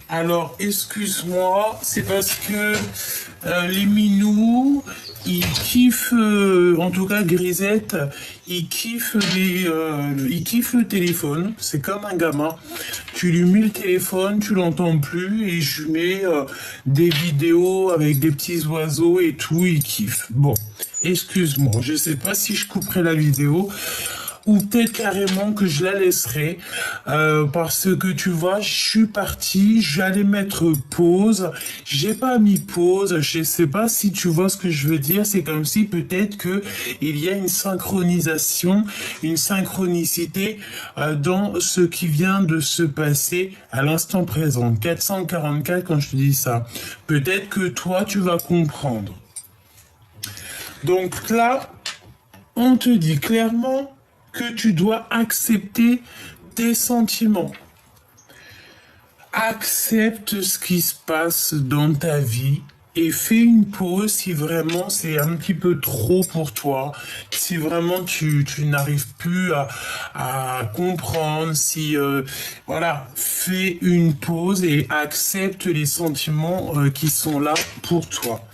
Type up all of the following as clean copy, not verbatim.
Alors, excuse-moi, c'est parce que les minous, ils kiffent, en tout cas Grisette, ils kiffent le téléphone. C'est comme un gamin. Tu lui mets le téléphone, tu l'entends plus, et je lui mets des vidéos avec des petits oiseaux et tout, il kiffe. Bon, excuse-moi, je sais pas si je couperai la vidéo ou peut-être carrément que je la laisserai parce que tu vois, je suis parti, j'allais mettre pause, j'ai pas mis pause, je sais pas si tu vois ce que je veux dire, c'est comme si peut-être que il y a une synchronisation, une synchronicité dans ce qui vient de se passer à l'instant présent. 444 quand je te dis ça. Peut-être que toi tu vas comprendre. Donc là, on te dit clairement que tu dois accepter tes sentiments. Accepte ce qui se passe dans ta vie et fais une pause si vraiment c'est un petit peu trop pour toi, si vraiment tu n'arrives plus à comprendre, si voilà, fais une pause et accepte les sentiments qui sont là pour toi.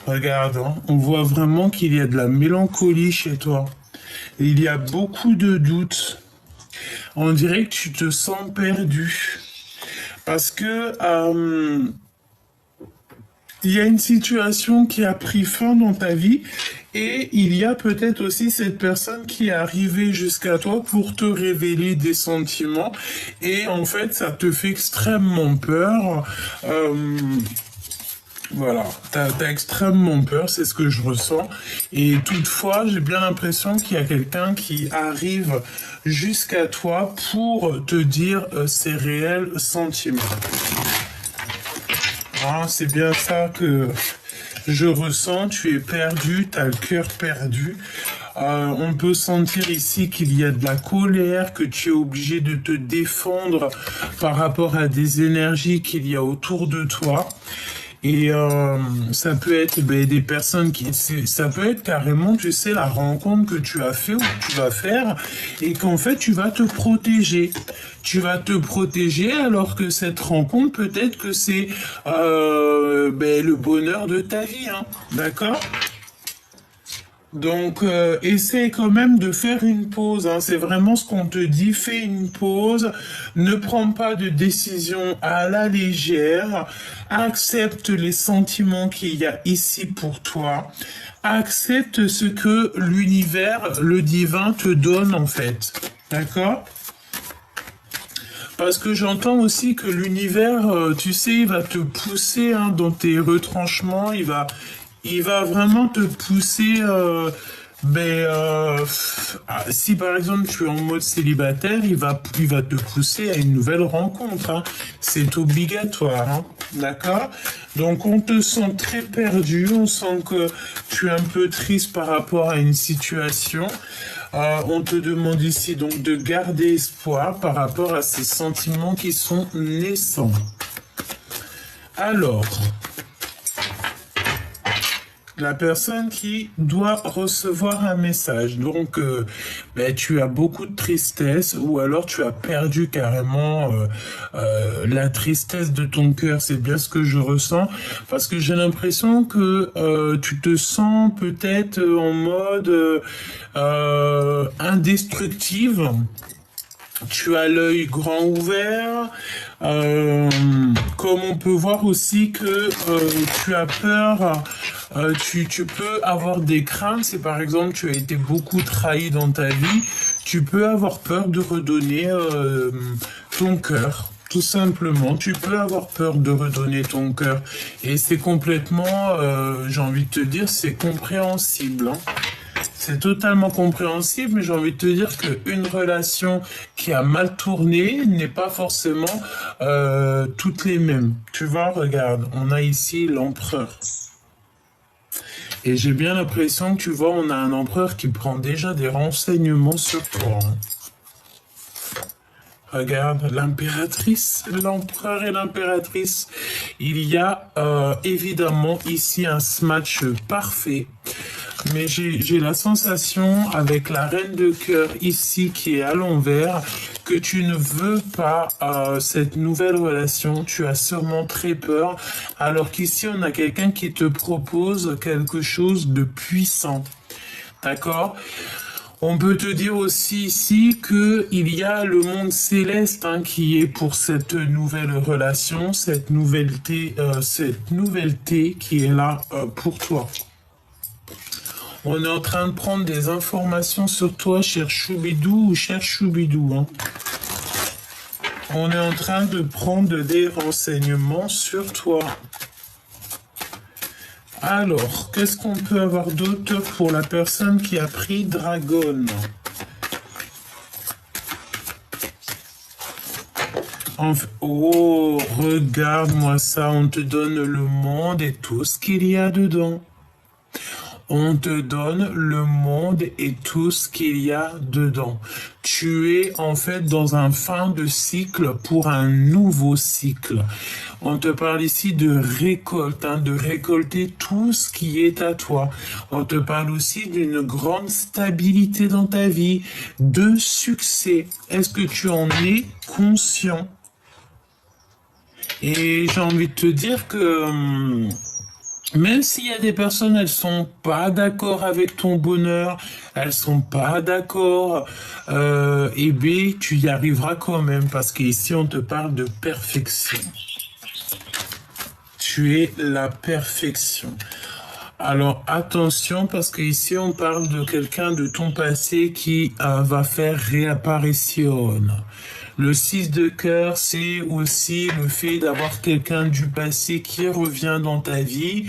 Regarde, hein, on voit vraiment qu'il y a de la mélancolie chez toi. Il y a beaucoup de doutes. On dirait que tu te sens perdu. Parce que il y a une situation qui a pris fin dans ta vie et il y a peut-être aussi cette personne qui est arrivée jusqu'à toi pour te révéler des sentiments et en fait ça te fait extrêmement peur. Voilà, t'as extrêmement peur, c'est ce que je ressens. Et toutefois, j'ai bien l'impression qu'il y a quelqu'un qui arrive jusqu'à toi pour te dire ses réels sentiments. Ah, c'est bien ça que je ressens, tu es perdu, t'as le cœur perdu. On peut sentir ici qu'il y a de la colère, que tu es obligé de te défendre par rapport à des énergies qu'il y a autour de toi. Et ça peut être des personnes ça peut être carrément, tu sais, la rencontre que tu as fait ou que tu vas faire et qu'en fait tu vas te protéger. Tu vas te protéger alors que cette rencontre, peut-être que c'est le bonheur de ta vie, hein, d'accord ? Donc, essaie quand même de faire une pause, hein. C'est vraiment ce qu'on te dit. Fais une pause. Ne prends pas de décision à la légère. Accepte les sentiments qu'il y a ici pour toi. Accepte ce que l'univers, le divin te donne en fait. D'accord ? Parce que j'entends aussi que l'univers, tu sais, il va te pousser hein, dans tes retranchements. Il va vraiment te pousser. Si par exemple tu es en mode célibataire, il va te pousser à une nouvelle rencontre. Hein. C'est obligatoire, hein. D'accord? Donc on te sent très perdu, on sent que tu es un peu triste par rapport à une situation. On te demande ici donc de garder espoir par rapport à ces sentiments qui sont naissants. Alors, la personne qui doit recevoir un message. Donc, tu as beaucoup de tristesse ou alors tu as perdu carrément la tristesse de ton cœur. C'est bien ce que je ressens parce que j'ai l'impression que tu te sens peut-être en mode indestructible. Tu as l'œil grand ouvert, comme on peut voir aussi que tu as peur, tu peux avoir des craintes, si par exemple tu as été beaucoup trahi dans ta vie, tu peux avoir peur de redonner ton cœur. Tout simplement, tu peux avoir peur de redonner ton cœur. Et c'est complètement, j'ai envie de te dire, c'est compréhensible, hein. C'est totalement compréhensible, mais j'ai envie de te dire qu'une relation qui a mal tourné n'est pas forcément toutes les mêmes. Tu vois, regarde, on a ici l'empereur. Et j'ai bien l'impression que tu vois, on a un empereur qui prend déjà des renseignements sur toi. Hein. Regarde, l'impératrice, l'empereur et l'impératrice. Il y a évidemment ici un match parfait. Mais j'ai la sensation, avec la reine de cœur ici qui est à l'envers, que tu ne veux pas cette nouvelle relation. Tu as sûrement très peur. Alors qu'ici, on a quelqu'un qui te propose quelque chose de puissant. D'accord ? On peut te dire aussi ici qu'il y a le monde céleste hein, qui est pour cette nouvelle relation, cette nouvelleté qui est là pour toi. On est en train de prendre des informations sur toi, cher Choubidou ou cher Choubidou. Hein. On est en train de prendre des renseignements sur toi. Alors, qu'est-ce qu'on peut avoir d'autre pour la personne qui a pris Dragon? Oh, regarde-moi ça, on te donne le monde et tout ce qu'il y a dedans. On te donne le monde et tout ce qu'il y a dedans. Tu es en fait dans un fin de cycle pour un nouveau cycle. On te parle ici de récolte, hein, de récolter tout ce qui est à toi. On te parle aussi d'une grande stabilité dans ta vie, de succès. Est-ce que tu en es conscient? Et j'ai envie de te dire que même s'il y a des personnes, elles sont pas d'accord avec ton bonheur, elles sont pas d'accord, eh bien, tu y arriveras quand même parce qu'ici on te parle de perfection. Tu es la perfection. Alors attention parce qu'ici on parle de quelqu'un de ton passé qui va faire réapparition. Le 6 de cœur, c'est aussi le fait d'avoir quelqu'un du passé qui revient dans ta vie.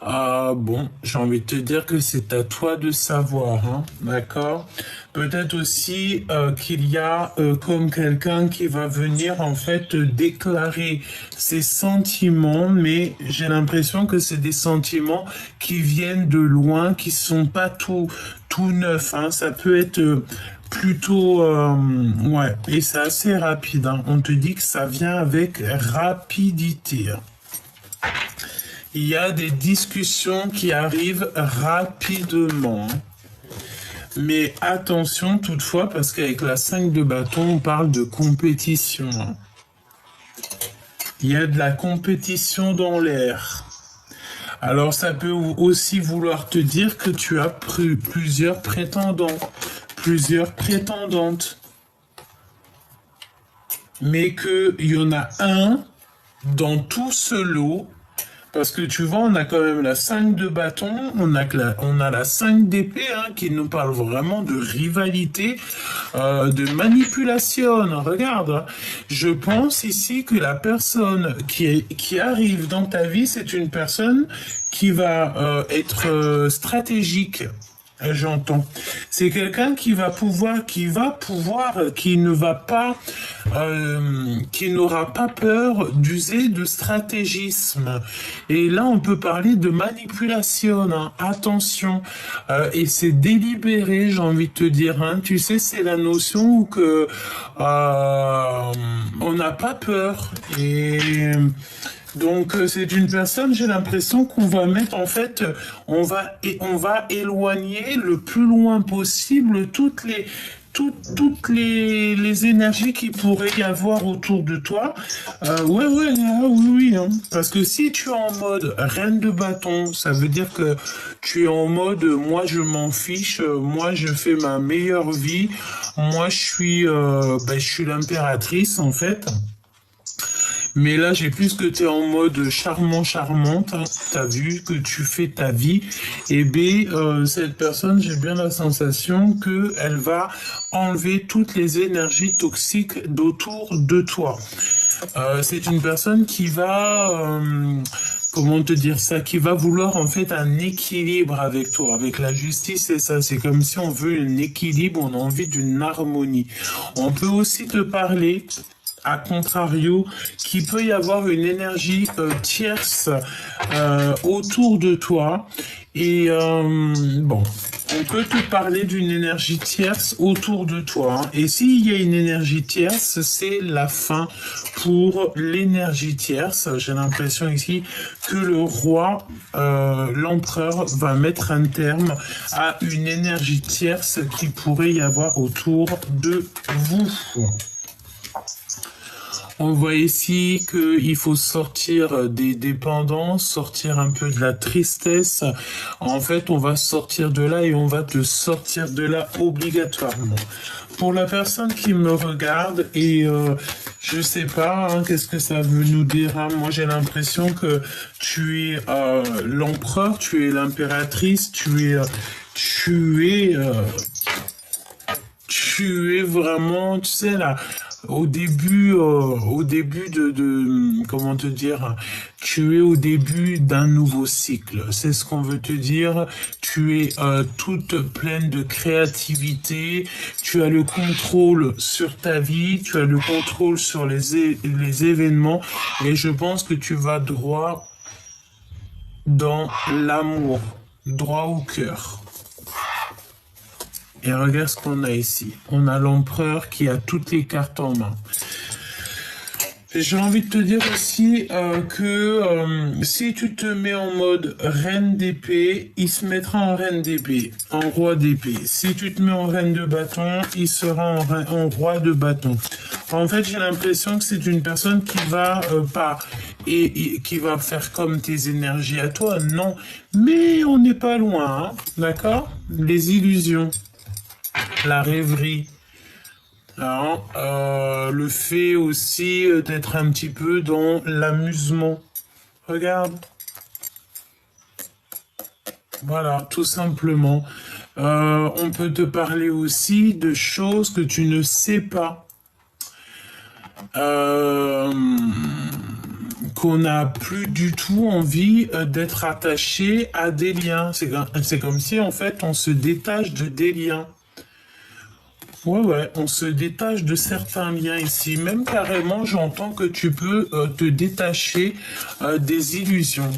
Bon, j'ai envie de te dire que c'est à toi de savoir, hein, d'accord? Peut-être aussi qu'il y a comme quelqu'un qui va venir en fait déclarer ses sentiments, mais j'ai l'impression que c'est des sentiments qui viennent de loin, qui sont pas tout neufs, hein. Ça peut être plutôt, ouais, et c'est assez rapide, hein. On te dit que ça vient avec rapidité. Il y a des discussions qui arrivent rapidement. Mais attention toutefois, parce qu'avec la 5 de bâton, on parle de compétition. Il y a de la compétition dans l'air. Alors ça peut aussi vouloir te dire que tu as plusieurs prétendants, plusieurs prétendantes. Mais qu'il y en a un dans tout ce lot. Parce que tu vois, on a quand même la 5 de bâton, on a la 5 d'épée hein, qui nous parle vraiment de rivalité, de manipulation. Regarde, je pense ici que la personne qui arrive dans ta vie, c'est une personne qui va être stratégique. J'entends. C'est quelqu'un qui n'aura pas peur d'user de stratégisme. Et là, on peut parler de manipulation. Hein. Attention. Et c'est délibéré, j'ai envie de te dire. Hein. Tu sais, c'est la notion où que on n'a pas peur. Et donc c'est une personne, j'ai l'impression qu'on va mettre en fait, on va éloigner le plus loin possible toutes les énergies qu'il pourrait y avoir autour de toi. Oui, hein. Parce que si tu es en mode reine de bâton, ça veut dire que tu es en mode moi je m'en fiche, moi je fais ma meilleure vie, moi je suis l'impératrice en fait. Mais là, j'ai plus que tu es en mode charmante, hein. Tu as vu que tu fais ta vie. Et bien, cette personne, j'ai bien la sensation qu'elle va enlever toutes les énergies toxiques d'autour de toi. C'est une personne qui va... comment te dire ça, qui va vouloir en fait un équilibre avec toi, avec la justice, c'est ça, c'est comme si on veut un équilibre, on a envie d'une harmonie. On peut aussi te parler à contrario, qu'il peut y avoir une énergie tierce autour de toi. Et bon, on peut te parler d'une énergie tierce autour de toi. Hein. Et s'il y a une énergie tierce, c'est la fin pour l'énergie tierce. J'ai l'impression ici que le roi, l'empereur, va mettre un terme à une énergie tierce qui pourrait y avoir autour de vous. On voit ici qu'il faut sortir des dépendances, sortir un peu de la tristesse. En fait, on va sortir de là et on va te sortir de là obligatoirement. Pour la personne qui me regarde et je sais pas, hein, qu'est-ce que ça veut nous dire. Hein. Moi, j'ai l'impression que tu es l'empereur, tu es l'impératrice, tu es vraiment, tu sais là. Au début de comment te dire, tu es au début d'un nouveau cycle. C'est ce qu'on veut te dire. Tu es toute pleine de créativité. Tu as le contrôle sur ta vie. Tu as le contrôle sur les événements. Et je pense que tu vas droit dans l'amour, droit au cœur. Et regarde ce qu'on a ici. On a l'empereur qui a toutes les cartes en main. J'ai envie de te dire aussi que si tu te mets en mode reine d'épée, il se mettra en reine d'épée, en roi d'épée. Si tu te mets en reine de bâton, il sera en roi de bâton. En fait, j'ai l'impression que c'est une personne qui va qui va faire comme tes énergies à toi. Non, mais on n'est pas loin, hein, d'accord? Les illusions. La rêverie, hein, le fait aussi d'être un petit peu dans l'amusement. Regarde. Voilà, tout simplement. On peut te parler aussi de choses que tu ne sais pas. Qu'on n'a plus du tout envie d'être attaché à des liens. C'est comme si, en fait, on se détache des liens. Ouais, on se détache de certains liens ici. Même carrément, j'entends que tu peux te détacher des illusions.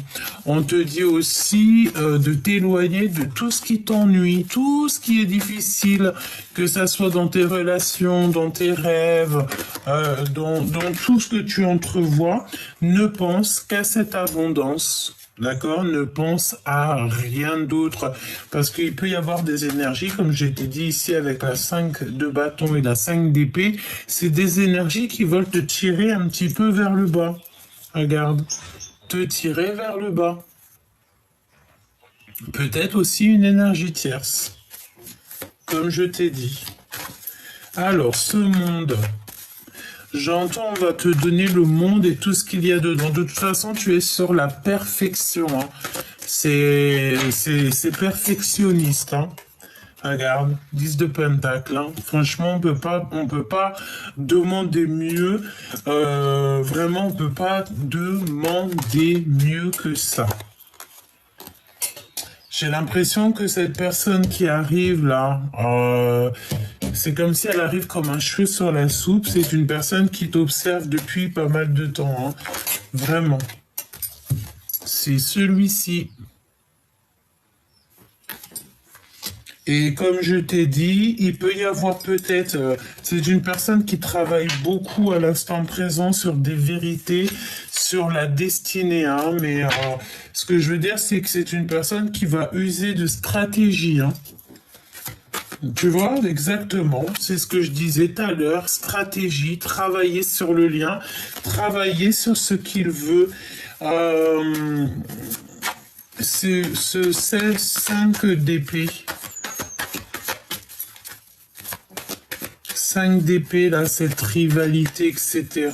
On te dit aussi de t'éloigner de tout ce qui t'ennuie, tout ce qui est difficile, que ça soit dans tes relations, dans tes rêves, dans tout ce que tu entrevois. Ne pense qu'à cette abondance. D'accord? Ne pense à rien d'autre. Parce qu'il peut y avoir des énergies, comme j'ai dit ici avec la 5 de bâton et la 5 d'épée. C'est des énergies qui veulent te tirer un petit peu vers le bas. Regarde. Te tirer vers le bas. Peut-être aussi une énergie tierce. Comme je t'ai dit. Alors, ce monde... J'entends, on va te donner le monde et tout ce qu'il y a dedans. De toute façon, tu es sur la perfection. Hein. C'est perfectionniste. Hein. Regarde, 10 de pentacle. Hein. Franchement, on peut pas demander mieux. Vraiment, on peut pas demander mieux que ça. J'ai l'impression que cette personne qui arrive là, c'est comme si elle arrive comme un cheveu sur la soupe. C'est une personne qui t'observe depuis pas mal de temps. Hein. Vraiment. C'est celui-ci. Et comme je t'ai dit, il peut y avoir peut-être... c'est une personne qui travaille beaucoup à l'instant présent sur des vérités, sur la destinée. Hein, mais ce que je veux dire, c'est que c'est une personne qui va user de stratégie. Hein. Tu vois, exactement, c'est ce que je disais tout à l'heure, stratégie, travailler sur le lien, travailler sur ce qu'il veut. Ce 5 d'épée. 5 d'épée, là, cette rivalité, etc.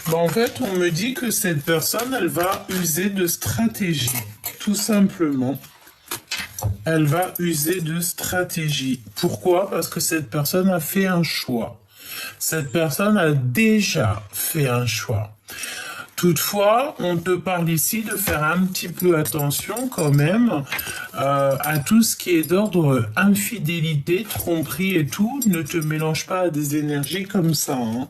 Bon, en fait, on me dit que cette personne, elle va user de stratégie, tout simplement. Elle va user de stratégie. Pourquoi? Parce que cette personne a fait un choix. Cette personne a déjà fait un choix. Toutefois, on te parle ici de faire un petit peu attention quand même à tout ce qui est d'ordre infidélité, tromperie et tout. Ne te mélange pas à des énergies comme ça, hein.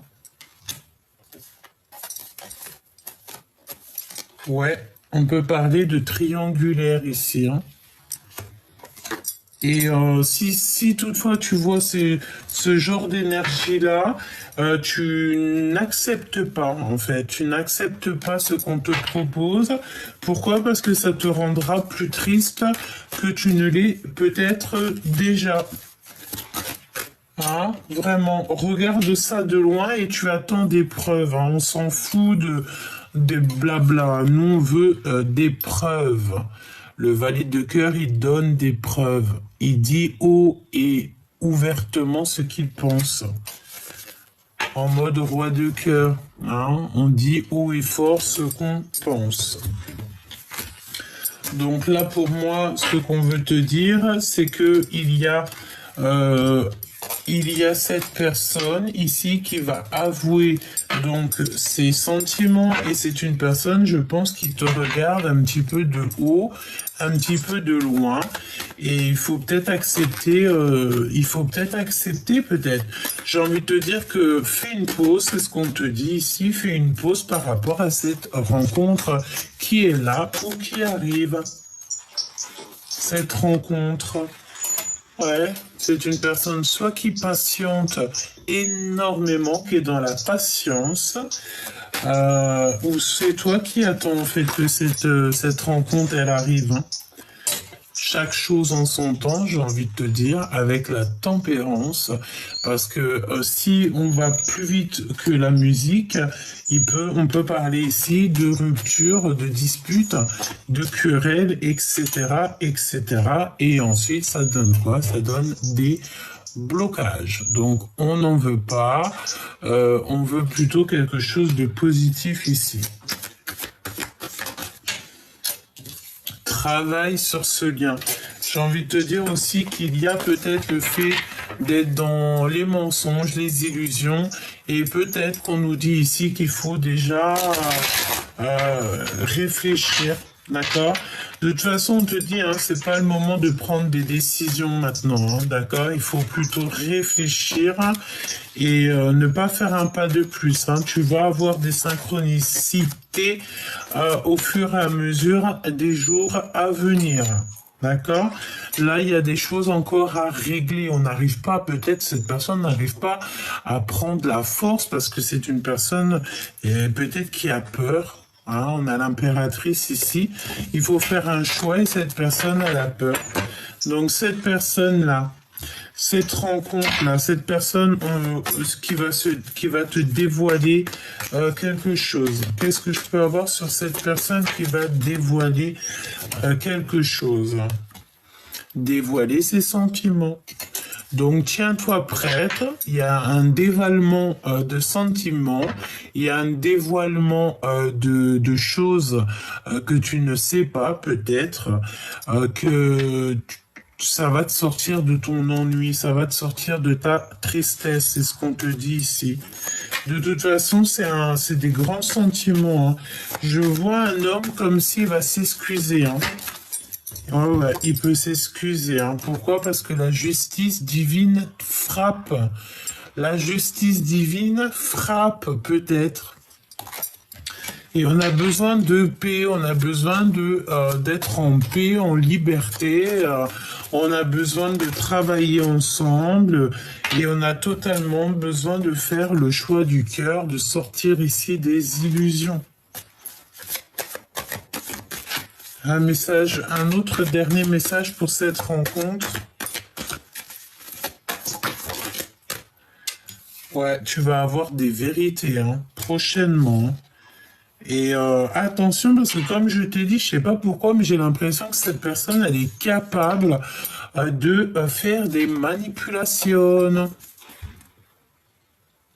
Ouais, on peut parler de triangulaire ici, hein. Et si toutefois tu vois ce genre d'énergie-là, tu n'acceptes pas, en fait. Tu n'acceptes pas ce qu'on te propose. Pourquoi? Parce que ça te rendra plus triste que tu ne l'es peut-être déjà. Hein? Vraiment, regarde ça de loin et tu attends des preuves, hein. On s'en fout des blabla. Nous, on veut des preuves. Le valide de cœur, il donne des preuves. Il dit haut et ouvertement ce qu'il pense. En mode roi de cœur, hein, on dit haut et fort ce qu'on pense. Donc là, pour moi, ce qu'on veut te dire, c'est que il y a cette personne ici qui va avouer donc ses sentiments et c'est une personne, je pense, qui te regarde un petit peu de haut, un petit peu de loin et il faut peut-être accepter, peut-être. J'ai envie de te dire que fais une pause, c'est ce qu'on te dit ici, fais une pause par rapport à cette rencontre qui est là ou qui arrive. Cette rencontre. Ouais, c'est une personne soit qui patiente énormément, qui est dans la patience, ou c'est toi qui attends en fait que cette rencontre elle arrive, hein. Chaque chose en son temps, j'ai envie de te dire, avec la tempérance, parce que si on va plus vite que la musique, on peut parler ici de rupture, de dispute, de querelle, etc., etc. Et ensuite, ça donne quoi? Ça donne des blocages. Donc, on n'en veut pas, on veut plutôt quelque chose de positif ici. Travaille sur ce lien. J'ai envie de te dire aussi qu'il y a peut-être le fait d'être dans les mensonges, les illusions, et peut-être qu'on nous dit ici qu'il faut déjà réfléchir, d'accord? De toute façon, on te dit, hein, c'est pas le moment de prendre des décisions maintenant, hein, d'accord? Il faut plutôt réfléchir et ne pas faire un pas de plus, hein. Tu vas avoir des synchronicités au fur et à mesure des jours à venir. D'accord? Là, il y a des choses encore à régler. On n'arrive pas, peut-être cette personne n'arrive pas à prendre la force parce que c'est une personne peut-être qui a peur. Hein, on a l'impératrice ici. Il faut faire un choix et cette personne, elle a peur. Donc cette personne-là, cette rencontre-là, cette personne qui va te dévoiler quelque chose. Qu'est-ce que je peux avoir sur cette personne qui va dévoiler quelque chose? Dévoiler ses sentiments. Donc, tiens-toi prête, il y a un dévoilement de sentiments, il y a un dévoilement de choses que tu ne sais pas peut-être, que ça va te sortir de ton ennui, ça va te sortir de ta tristesse, c'est ce qu'on te dit ici. De toute façon, c'est des grands sentiments, hein. Je vois un homme comme s'il va s'excuser, hein. Oh ouais, il peut s'excuser, hein. Pourquoi? Parce que la justice divine frappe. La justice divine frappe, peut-être. Et on a besoin de paix, on a besoin d'être en paix, en liberté. On a besoin de travailler ensemble. Et on a totalement besoin de faire le choix du cœur, de sortir ici des illusions. Un autre dernier message pour cette rencontre. Ouais, tu vas avoir des vérités, hein, prochainement. Et attention, parce que comme je t'ai dit, je sais pas pourquoi, mais j'ai l'impression que cette personne, elle est capable de faire des manipulations.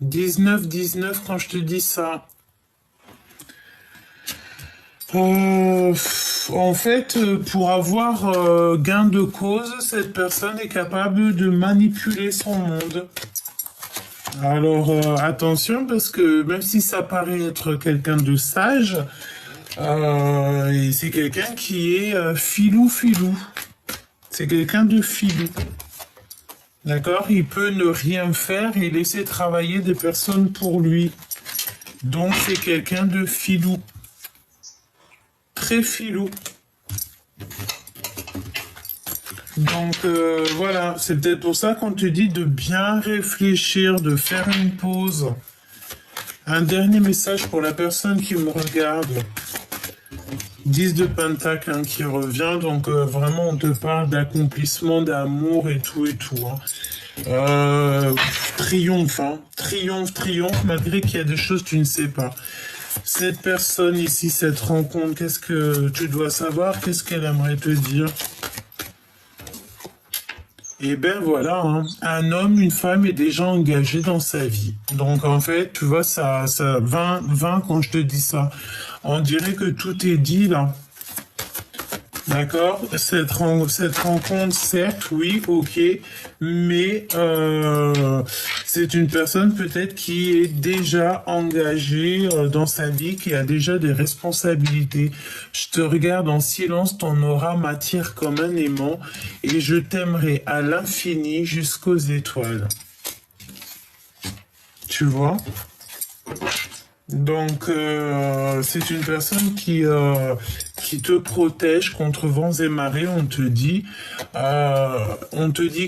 19-19 quand je te dis ça. En fait, pour avoir gain de cause, cette personne est capable de manipuler son monde. Alors, attention, parce que même si ça paraît être quelqu'un de sage, et c'est quelqu'un qui est filou-filou. C'est quelqu'un de filou. D'accord? Il peut ne rien faire et laisser travailler des personnes pour lui. Donc, c'est quelqu'un de filou. Très filou. Donc, voilà. C'est peut-être pour ça qu'on te dit de bien réfléchir, de faire une pause. Un dernier message pour la personne qui me regarde. 10 de Pentacle hein, qui revient, donc vraiment on te parle d'accomplissement, d'amour et tout hein. Triomphe, hein. Triomphe, malgré qu'il y a des choses que tu ne sais pas. Cette personne ici, cette rencontre, qu'est-ce que tu dois savoir? Qu'est-ce qu'elle aimerait te dire? Et ben voilà, hein. Un homme, une femme est déjà engagé dans sa vie. Donc en fait, tu vois, ça 20 quand je te dis ça. On dirait que tout est dit là. D'accord? Cette rencontre, certes, oui, ok, mais c'est une personne peut-être qui est déjà engagée dans sa vie, qui a déjà des responsabilités. Je te regarde en silence, ton aura m'attire comme un aimant et je t'aimerai à l'infini jusqu'aux étoiles. Tu vois? Donc, c'est une personne qui te protège contre vents et marées. On te dit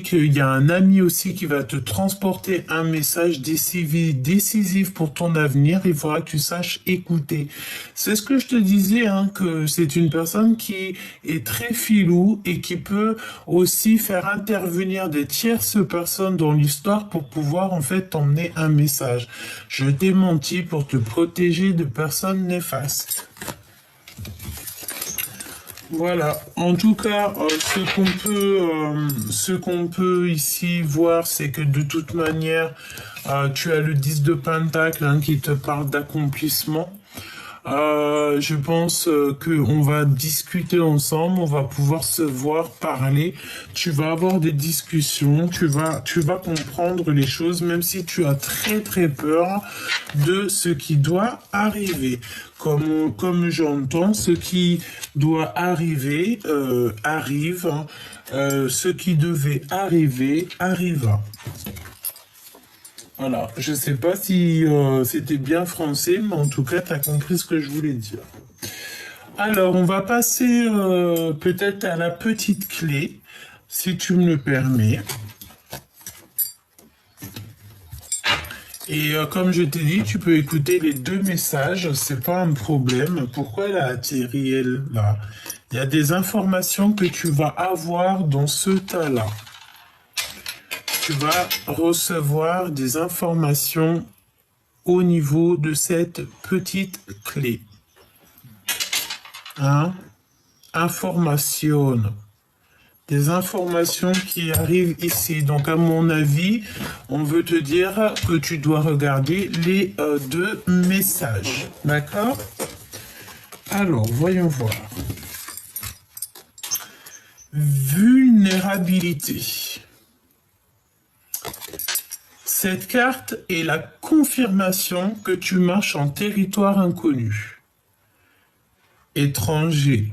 qu'il y a un ami aussi qui va te transporter un message décisif pour ton avenir. Il faudra que tu saches écouter. C'est ce que je te disais, hein, que c'est une personne qui est très filou et qui peut aussi faire intervenir des tierces personnes dans l'histoire pour pouvoir en fait t'emmener un message. Je t'ai menti pour te protéger de personnes néfastes. Voilà. En tout cas, ce qu'on peut ici voir, c'est que de toute manière, tu as le 10 de Pentacle hein, qui te parle d'accomplissement. Je pense qu'on va discuter ensemble, on va pouvoir se voir, parler. Tu vas avoir des discussions, tu vas comprendre les choses, même si tu as très très peur de ce qui doit arriver. Comme j'entends, ce qui doit arriver arrive. Hein. Ce qui devait arriver arriva. Voilà, je sais pas si c'était bien français, mais en tout cas, tu as compris ce que je voulais dire. Alors, on va passer peut-être à la petite clé, si tu me le permets. Et comme je t'ai dit, tu peux écouter les deux messages, c'est pas un problème. Pourquoi elle a atterri elle là? Il y a des informations que tu vas avoir dans ce tas-là. Tu vas recevoir des informations au niveau de cette petite clé. Hein? Information. Des informations qui arrivent ici. Donc, à mon avis, on veut te dire que tu dois regarder les deux messages. D'accord? Alors, voyons voir. Vulnérabilité. Cette carte est la confirmation que tu marches en territoire inconnu, étranger,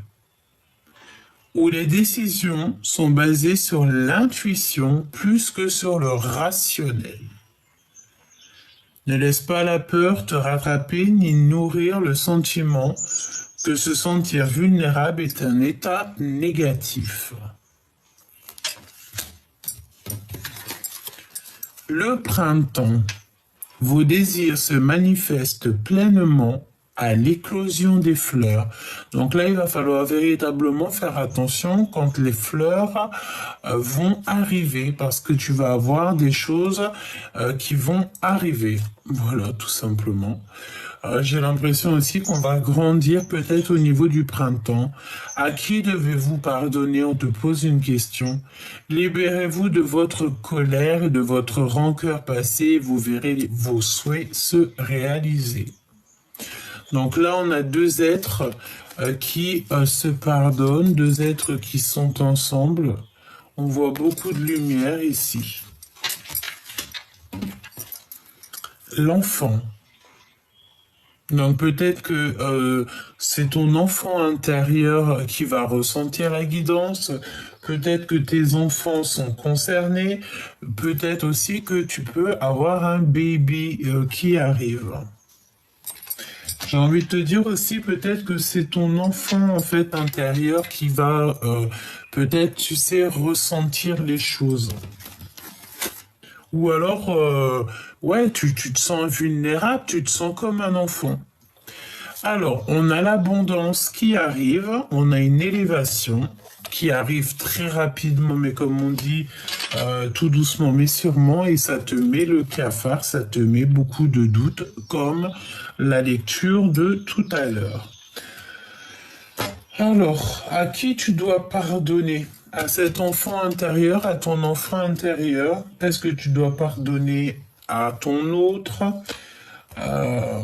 où les décisions sont basées sur l'intuition plus que sur le rationnel. Ne laisse pas la peur te rattraper ni nourrir le sentiment que se sentir vulnérable est un état négatif. Le printemps, vos désirs se manifestent pleinement à l'éclosion des fleurs. Donc là, il va falloir véritablement faire attention quand les fleurs vont arriver, parce que tu vas avoir des choses qui vont arriver. Voilà, tout simplement. J'ai l'impression aussi qu'on va grandir peut-être au niveau du printemps. À qui devez-vous pardonner? On te pose une question. Libérez-vous de votre colère et de votre rancœur passée et vous verrez vos souhaits se réaliser. Donc là, on a deux êtres qui se pardonnent, deux êtres qui sont ensemble. On voit beaucoup de lumière ici. l'enfant. Donc peut-être que c'est ton enfant intérieur qui va ressentir la guidance, peut-être que tes enfants sont concernés, peut-être aussi que tu peux avoir un baby qui arrive. J'ai envie de te dire aussi peut-être que c'est ton enfant en fait intérieur qui va peut-être, tu sais, ressentir les choses. Ou alors, ouais, tu te sens vulnérable, tu te sens comme un enfant. Alors, on a l'abondance qui arrive, on a une élévation qui arrive très rapidement, mais comme on dit, tout doucement mais sûrement, et ça te met le cafard, ça te met beaucoup de doutes, comme la lecture de tout à l'heure. Alors, à qui tu dois pardonner? À cet enfant intérieur, à ton enfant intérieur? Est-ce que tu dois pardonner à ton autre? Euh,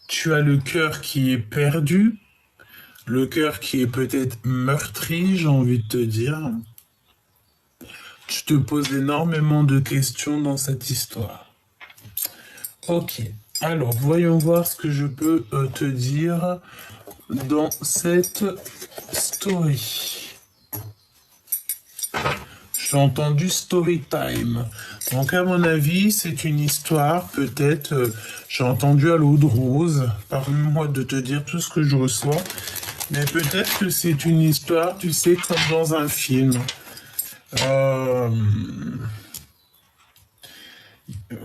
Tu as le cœur qui est perdu, le cœur qui est peut-être meurtri, j'ai envie de te dire. Tu te poses énormément de questions dans cette histoire. Ok, alors voyons voir ce que je peux te dire dans cette story. J'ai entendu story time. Donc à mon avis, c'est une histoire, peut-être, j'ai entendu à l'eau de rose, pardonne-moi de te dire tout ce que je reçois, mais peut-être que c'est une histoire, tu sais, comme dans un film. Euh,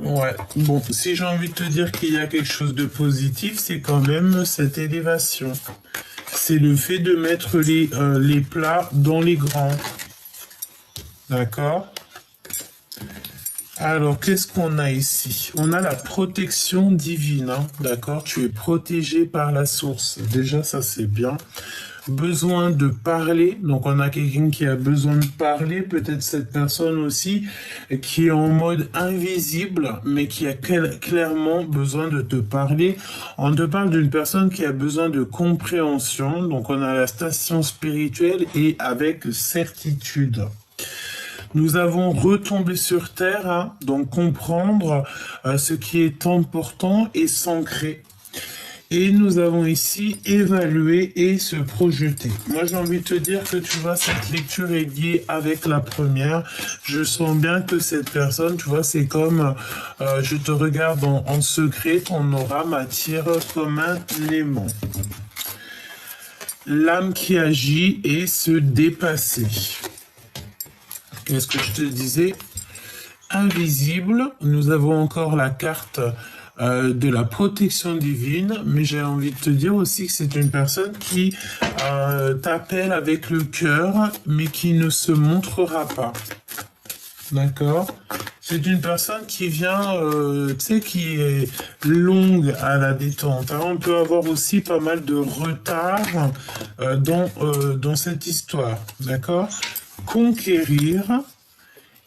Ouais, bon, si j'ai envie de te dire qu'il y a quelque chose de positif, c'est quand même cette élévation. C'est le fait de mettre les plats dans les grands. D'accord? Alors, qu'est-ce qu'on a ici? On a la protection divine, hein, d'accord? Tu es protégé par la source. Déjà, ça, c'est bien. Besoin de parler. Donc, on a quelqu'un qui a besoin de parler. Peut-être cette personne aussi qui est en mode invisible, mais qui a clairement besoin de te parler. On te parle d'une personne qui a besoin de compréhension. Donc, on a la station spirituelle et avec certitude. Nous avons retombé sur Terre, hein, donc comprendre ce qui est important et s'ancrer. Et nous avons ici évalué et se projeter. Moi, j'ai envie de te dire que tu vois, cette lecture est liée avec la première. Je sens bien que cette personne, tu vois, c'est comme je te regarde en secret, ton aura m'attire comme un aimant. L'âme qui agit et se dépasser. Qu'est-ce que je te disais? Invisible, nous avons encore la carte de la protection divine, mais j'ai envie de te dire aussi que c'est une personne qui t'appelle avec le cœur, mais qui ne se montrera pas. D'accord? C'est une personne qui vient, tu sais, qui est longue à la détente. Alors, on peut avoir aussi pas mal de retard dans cette histoire. D'accord? Conquérir.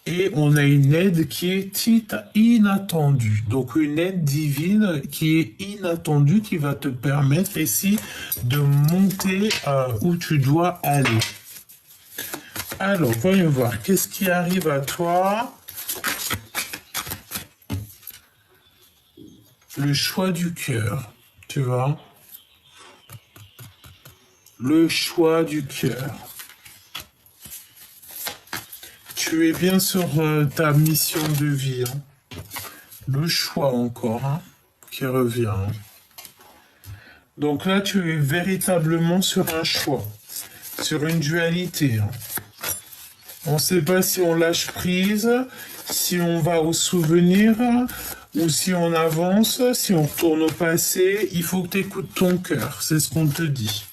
Et on a une aide qui est inattendue. Donc une aide divine qui est inattendue, qui va te permettre ici de monter où tu dois aller. Alors, voyons voir. Qu'est-ce qui arrive à toi? Le choix du cœur, tu vois? Le choix du cœur. Tu es bien sur ta mission de vie. Hein. Le choix encore, hein, qui revient. Hein. Donc là, tu es véritablement sur un choix, sur une dualité. Hein. On ne sait pas si on lâche prise, si on va au souvenir, ou si on avance, si on retourne au passé. Il faut que tu écoutes ton cœur, c'est ce qu'on te dit.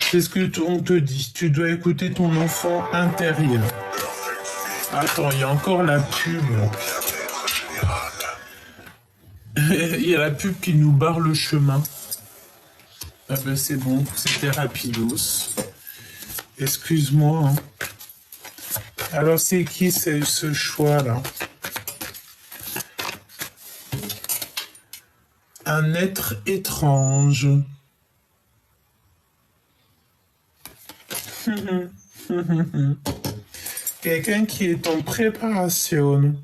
C'est ce qu'on te dit. Tu dois écouter ton enfant intérieur. Attends, il y a encore la pub. Il y a la pub qui nous barre le chemin. Ah ben c'est bon, c'était rapidos. Excuse-moi. Hein. Alors c'est qui ce choix-là? Un être étrange. quelqu'un qui est en préparation,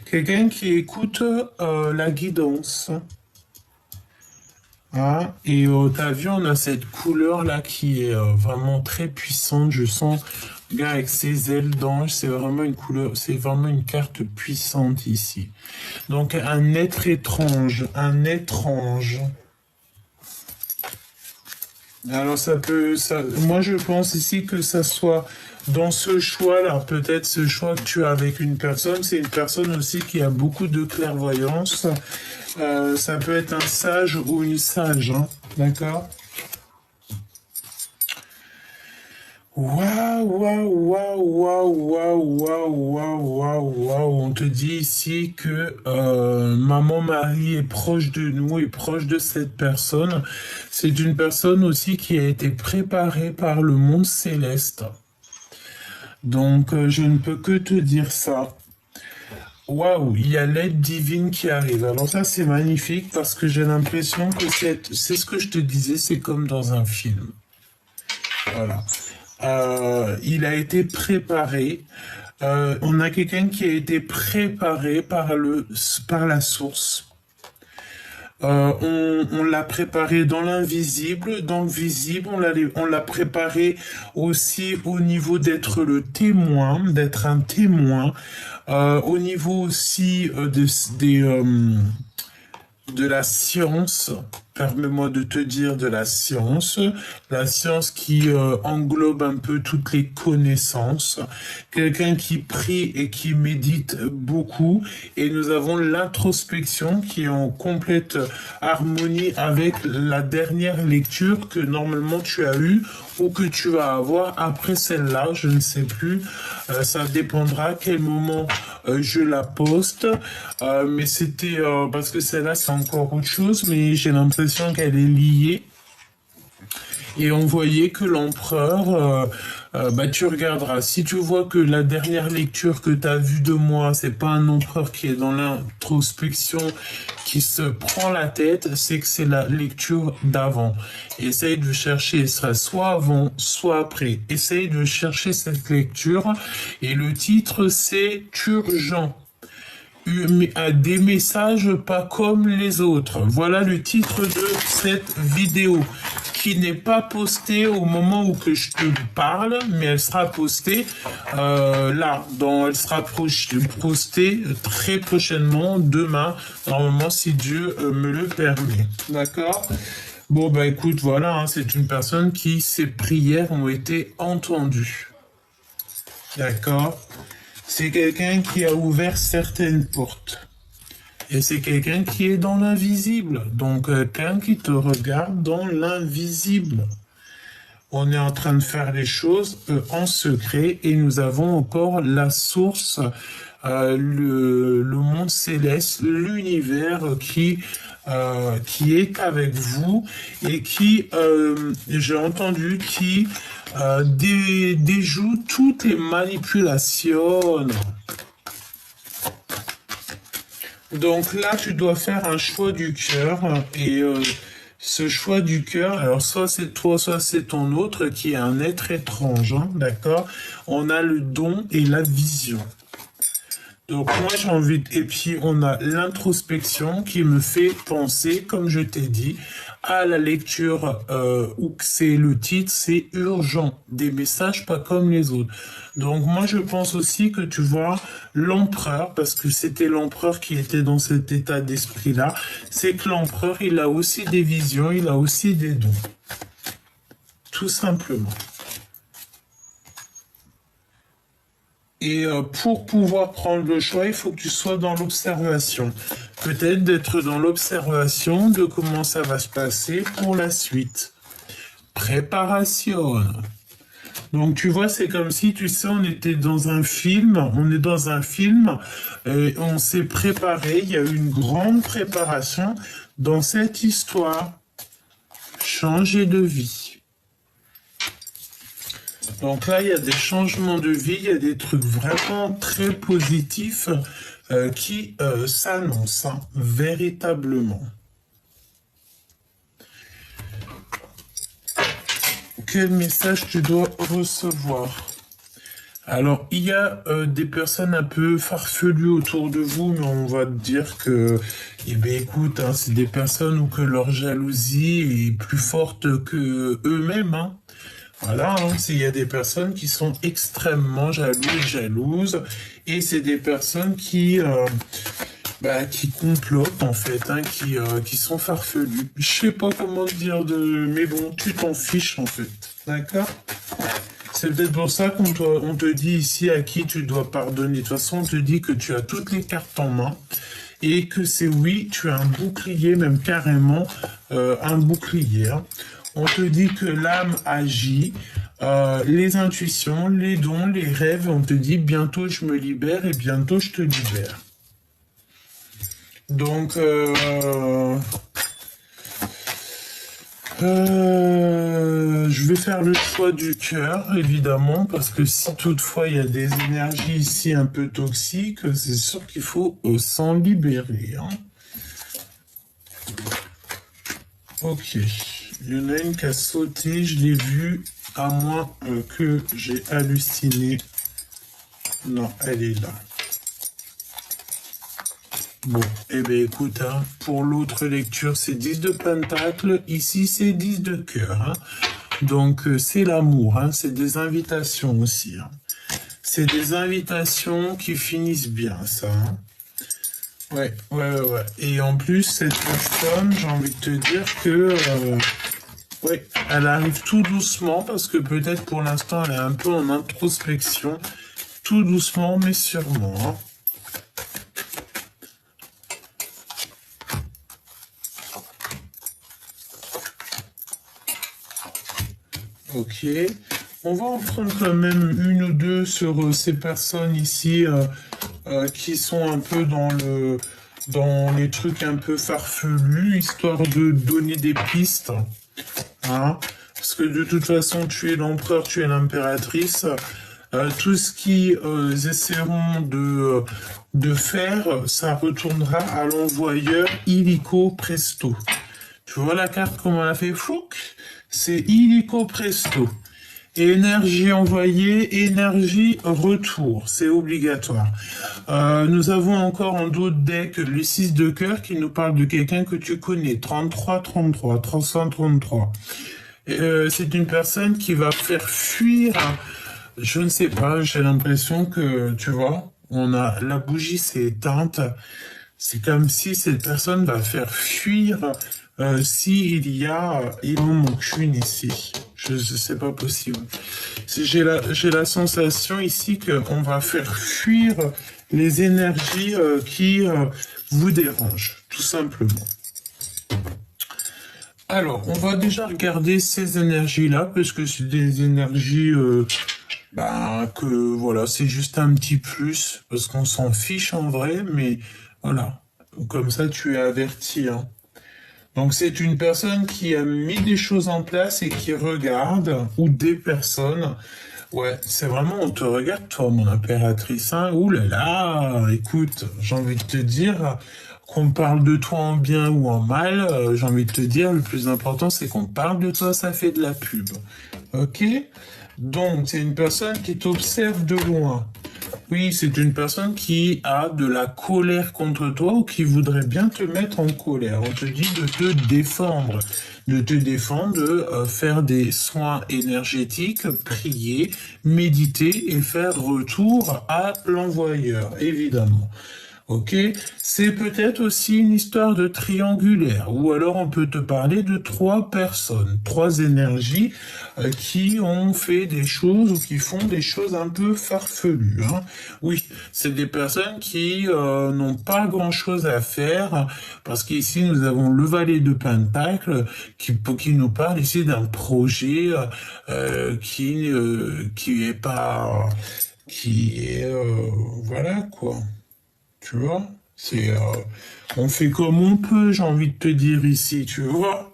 quelqu'un qui écoute la guidance. Ah, et t'as vu, on a cette couleur là qui est vraiment très puissante. Je sens, gars, avec ses ailes d'ange, c'est vraiment une couleur, c'est vraiment une carte puissante ici. Donc un être étrange, un étrange. Alors moi je pense ici que ça soit dans ce choix-là, peut-être ce choix que tu as avec une personne, c'est une personne aussi qui a beaucoup de clairvoyance. Ça peut être un sage ou une sage, hein, d'accord? Waouh, waouh, waouh, waouh, waouh, waouh, waouh, waouh, waouh. On te dit ici que Maman Marie est proche de nous, est proche de cette personne. C'est une personne aussi qui a été préparée par le monde céleste. Donc, je ne peux que te dire ça. Waouh, il y a l'aide divine qui arrive. Alors ça, c'est magnifique parce que j'ai l'impression que c'est ce que je te disais, c'est comme dans un film. Voilà. Il a été préparé. On a quelqu'un qui a été préparé par la source. On l'a préparé dans l'invisible, dans le visible, on l'a préparé aussi au niveau d'être le témoin, d'être un témoin, au niveau aussi de la science, permets-moi de te dire de la science qui englobe un peu toutes les connaissances, quelqu'un qui prie et qui médite beaucoup, et nous avons l'introspection qui est en complète harmonie avec la dernière lecture que normalement tu as eue ou que tu vas avoir après celle-là, je ne sais plus, ça dépendra à quel moment je la poste, mais c'était parce que celle-là c'est encore autre chose, mais j'ai l'impression qu'elle est liée. Et on voyait que l'empereur, tu regarderas, si tu vois que la dernière lecture que tu as vue de moi, c'est pas un empereur qui est dans l'introspection, qui se prend la tête, c'est que c'est la lecture d'avant. Essaye de chercher, ce sera soit avant, soit après. Essaye de chercher cette lecture. Et le titre, c'est Urgent. Des messages pas comme les autres. Voilà le titre de cette vidéo qui n'est pas postée au moment où que je te parle, mais elle sera postée elle sera postée très prochainement, demain, normalement si Dieu me le permet. D'accord? Bon bah écoute, voilà, hein, c'est une personne qui ses prières ont été entendues. D'accord? C'est quelqu'un qui a ouvert certaines portes. Et c'est quelqu'un qui est dans l'invisible. Donc, quelqu'un qui te regarde dans l'invisible. On est en train de faire les choses en secret et nous avons encore la source, le monde céleste, l'univers qui est avec vous et qui, j'ai entendu, qui déjoue toutes les manipulations. Donc là, tu dois faire un choix du cœur et ce choix du cœur, alors soit c'est toi, soit c'est ton autre qui est un être étrange, hein, d'accord? On a le don et la vision. Donc moi j'ai envie et puis on a l'introspection qui me fait penser, comme je t'ai dit, à la lecture où c'est le titre, c'est urgent, des messages pas comme les autres. Donc moi je pense aussi que tu vois l'empereur, parce que c'était l'empereur qui était dans cet état d'esprit-là, c'est que l'empereur il a aussi des visions, il a aussi des dons. Tout simplement. Et pour pouvoir prendre le choix, il faut que tu sois dans l'observation. Peut-être d'être dans l'observation de comment ça va se passer pour la suite. Préparation. Donc tu vois, c'est comme si, tu sais, on était dans un film, on est dans un film, et on s'est préparé, il y a eu une grande préparation dans cette histoire. Changer de vie. Donc là, il y a des changements de vie, il y a des trucs vraiment très positifs qui s'annoncent, hein, véritablement. Quel message tu dois recevoir? Alors, il y a des personnes un peu farfelues autour de vous, mais on va te dire que, eh bien, écoute, hein, c'est des personnes où que leur jalousie est plus forte que eux-mêmes, hein. Voilà, hein, il y a des personnes qui sont extrêmement jalouses, et c'est des personnes qui complotent en fait, hein, qui sont farfelues. Je sais pas comment te dire mais bon, tu t'en fiches en fait, d'accord? C'est peut-être pour ça on te dit ici à qui tu dois pardonner. De toute façon, on te dit que tu as toutes les cartes en main et que c'est oui, tu as un bouclier, même carrément un bouclier, hein. On te dit que l'âme agit, les intuitions, les dons, les rêves, on te dit bientôt je me libère et bientôt je te libère. Donc, je vais faire le choix du cœur, évidemment, parce que si toutefois il y a des énergies ici un peu toxiques, c'est sûr qu'il faut s'en libérer, hein. Ok, il y en a une qui a sauté, je l'ai vue, à moins que j'ai halluciné. Non, elle est là. Bon, eh bien écoute, hein, pour l'autre lecture, c'est 10 de pentacle, ici c'est 10 de cœur, hein. Donc c'est l'amour, hein, c'est des invitations aussi, hein. C'est des invitations qui finissent bien, ça, hein. Ouais. Et en plus, cette personne, j'ai envie de te dire que, ouais, elle arrive tout doucement, parce que peut-être pour l'instant, elle est un peu en introspection, tout doucement, mais sûrement, hein. Ok. On va en prendre quand même une ou deux sur ces personnes ici qui sont un peu dans les trucs un peu farfelus, histoire de donner des pistes, hein. Parce que de toute façon, tu es l'empereur, tu es l'impératrice. Tout ce qu'ils essaieront de faire, ça retournera à l'envoyeur illico presto. Tu vois la carte comment elle a fait fouc? C'est illico presto. Énergie envoyée, énergie retour, c'est obligatoire. Nous avons encore en d'autres decks le 6 de cœur qui nous parle de quelqu'un que tu connais, 33, 33, 333. C'est une personne qui va faire fuir, je ne sais pas, j'ai l'impression que, tu vois, la bougie s'est éteinte. C'est comme si cette personne va faire fuir s'il il en manque une ici. C'est pas possible. J'ai la sensation ici qu'on va faire fuir les énergies qui vous dérangent, tout simplement. Alors, on va déjà regarder ces énergies-là, parce que c'est des énergies que voilà, c'est juste un petit plus, parce qu'on s'en fiche en vrai, mais voilà, comme ça tu es averti, hein. Donc c'est une personne qui a mis des choses en place et qui regarde, ou des personnes. Ouais, c'est vraiment, on te regarde, toi, mon impératrice, hein. Ouh là là, écoute, j'ai envie de te dire, qu'on parle de toi en bien ou en mal, j'ai envie de te dire, le plus important, c'est qu'on parle de toi, ça fait de la pub. Ok? Donc, c'est une personne qui t'observe de loin. Oui, c'est une personne qui a de la colère contre toi ou qui voudrait bien te mettre en colère. On te dit de te défendre, de faire des soins énergétiques, prier, méditer et faire retour à l'envoyeur, évidemment. Ok, c'est peut-être aussi une histoire de triangulaire, ou alors on peut te parler de trois personnes, trois énergies qui ont fait des choses ou qui font des choses un peu farfelues, hein. Oui, c'est des personnes qui n'ont pas grand-chose à faire, parce qu'ici nous avons le valet de Pentacle qui nous parle ici d'un projet qui est pas, qui est voilà quoi. Tu vois, on fait comme on peut, j'ai envie de te dire ici, tu vois.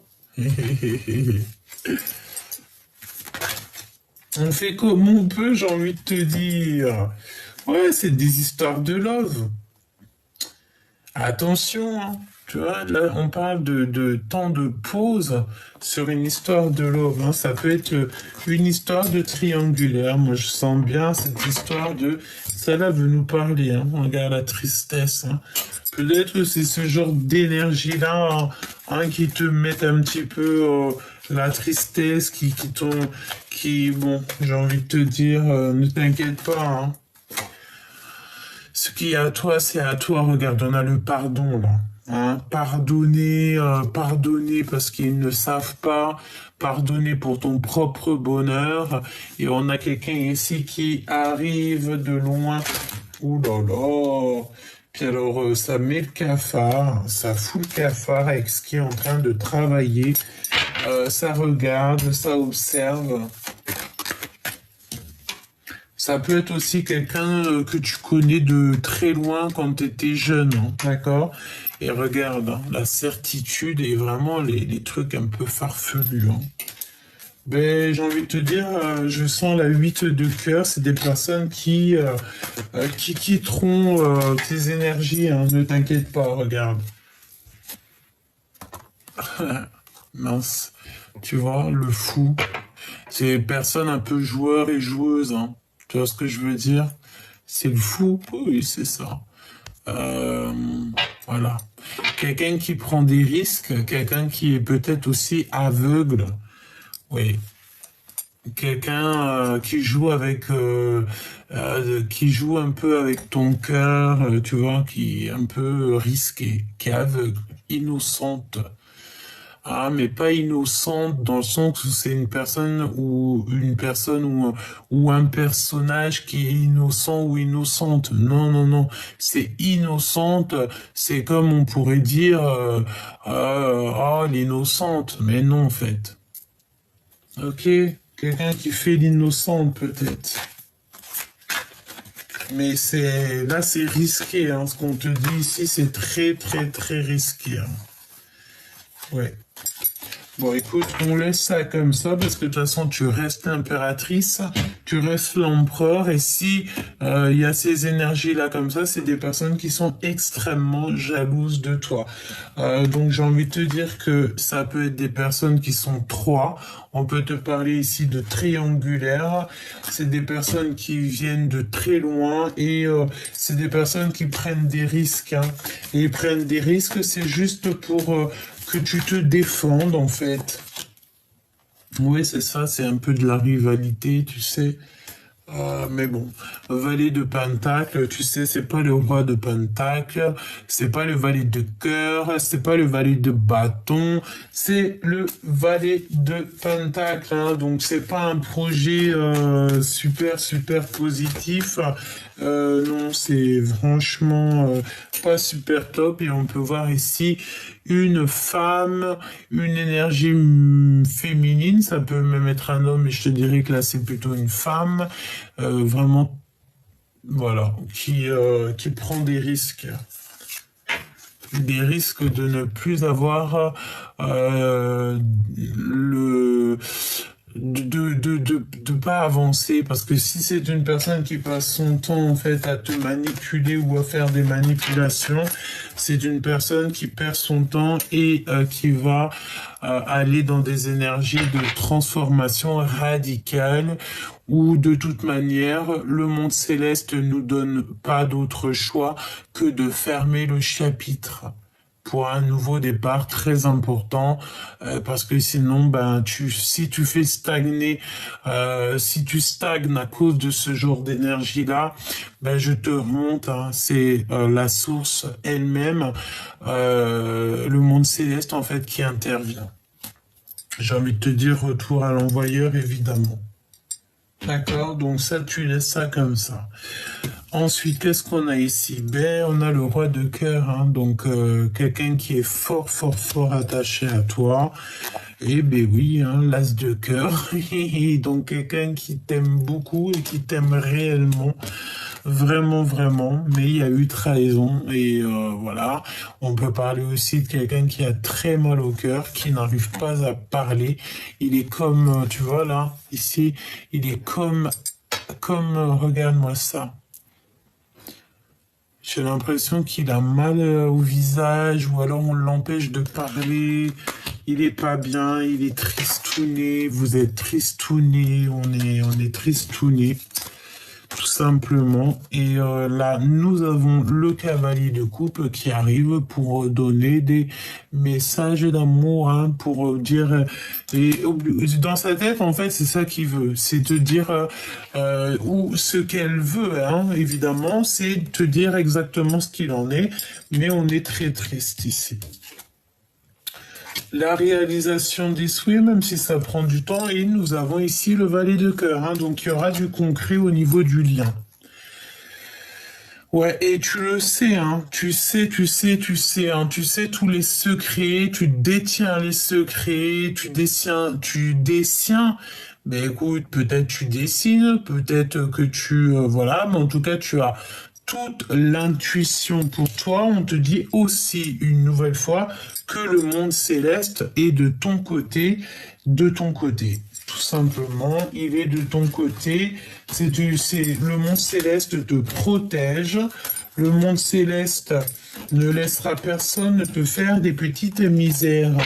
On fait comme on peut, j'ai envie de te dire. Ouais, c'est des histoires de love. Attention, hein. Tu vois, là, on parle de temps de pause sur une histoire de love, hein. Ça peut être une histoire de triangulaire. Moi, je sens bien cette histoire de... Celle-là veut nous parler, hein. Regarde la tristesse, hein. Peut-être que c'est ce genre d'énergie-là, hein, qui te met un petit peu la tristesse, bon, j'ai envie de te dire, ne t'inquiète pas, hein. Ce qui est à toi, c'est à toi. Regarde, on a le pardon là. Hein. Pardonner, pardonner parce qu'ils ne savent pas, pardonner pour ton propre bonheur. Et on a quelqu'un ici qui arrive de loin. Ouh là là. Puis alors, ça met le cafard, ça fout le cafard avec ce qui est en train de travailler. Ça regarde, ça observe. Ça peut être aussi quelqu'un que tu connais de très loin quand tu étais jeune, hein, d'accord? Et regarde, hein, la certitude et vraiment les trucs un peu farfelus. Hein. Ben, j'ai envie de te dire, je sens la 8 de cœur, c'est des personnes qui quitteront tes énergies, hein, ne t'inquiète pas, regarde. Mince, tu vois, le fou. C'est des personnes un peu joueurs et joueuses, hein. Tu vois ce que je veux dire? C'est le fou, oui, c'est ça. Euh, voilà. Quelqu'un qui prend des risques, quelqu'un qui est peut-être aussi aveugle, oui. Quelqu'un qui joue un peu avec ton cœur, tu vois, qui est un peu risqué, qui est aveugle, innocente. Ah, mais pas innocente dans le sens où c'est ou un personnage qui est innocent ou innocente. Non, non, non. C'est innocente. C'est comme on pourrait dire, oh, l'innocente. Mais non, en fait. Ok? Quelqu'un qui fait l'innocente, peut-être. Mais là, c'est risqué, hein. Ce qu'on te dit ici, c'est très, très, très risqué, hein. Ouais. Bon, écoute, on laisse ça comme ça parce que de toute façon, tu restes l'impératrice, tu restes l'empereur et si il y a ces énergies-là comme ça, c'est des personnes qui sont extrêmement jalouses de toi. Donc, j'ai envie de te dire que ça peut être des personnes qui sont trois. On peut te parler ici de triangulaire. C'est des personnes qui viennent de très loin et c'est des personnes qui prennent des risques. Hein. Et ils prennent des risques, c'est juste pour... que tu te défendes en fait. Oui, c'est ça, c'est un peu de la rivalité, tu sais. Mais bon, valet de Pentacle, tu sais, c'est pas le roi de Pentacle, c'est pas le valet de cœur, c'est pas le valet de bâton, c'est le valet de Pentacle. Hein, donc c'est pas un projet super super positif. Non, c'est franchement pas super top et on peut voir ici une femme, une énergie féminine, ça peut même être un homme, mais je te dirais que là c'est plutôt une femme, vraiment, voilà, qui prend des risques. Des risques de ne plus avoir de pas avancer parce que si c'est une personne qui passe son temps en fait à te manipuler ou à faire des manipulations, c'est une personne qui perd son temps et qui va aller dans des énergies de transformation radicale où de toute manière le monde céleste nous donne pas d'autre choix que de fermer le chapitre pour un nouveau départ très important parce que sinon si tu fais stagner si tu stagnes à cause de ce genre d'énergie là je te remonte hein, c'est la source elle-même le monde céleste en fait qui intervient. J'ai envie de te dire retour à l'envoyeur évidemment. D'accord, donc ça tu laisses ça comme ça. Ensuite, qu'est-ce qu'on a ici? On a le roi de cœur, hein, donc quelqu'un qui est fort, fort, fort attaché à toi. Et oui, hein, l'as de cœur. Donc quelqu'un qui t'aime beaucoup et qui t'aime réellement. Vraiment, vraiment. Mais il y a eu trahison. Et voilà. On peut parler aussi de quelqu'un qui a très mal au cœur, qui n'arrive pas à parler. Il est comme, tu vois là, ici, il est comme regarde-moi ça. J'ai l'impression qu'il a mal au visage ou alors on l'empêche de parler. Il est pas bien, il est tristouné. Vous êtes tristouné, on est tristouné. Tout simplement. Et là, nous avons le cavalier de coupe qui arrive pour donner des messages d'amour, hein, pour dire... et dans sa tête, en fait, c'est ça qu'il veut. C'est te dire ou ce qu'elle veut, hein, évidemment, c'est te dire exactement ce qu'il en est. Mais on est très triste ici. La réalisation des souhaits, même si ça prend du temps, et nous avons ici le valet de cœur, hein, donc il y aura du concret au niveau du lien. Ouais, et tu le sais, hein, tu sais, hein, tu sais tous les secrets, tu détiens les secrets, tu dessines, mais écoute, peut-être tu dessines, peut-être que voilà, mais en tout cas, tu as toute l'intuition pour toi. On te dit aussi une nouvelle fois que le monde céleste est de ton côté, Tout simplement, il est de ton côté. Le monde céleste te protège. Le monde céleste ne laissera personne te faire des petites misères.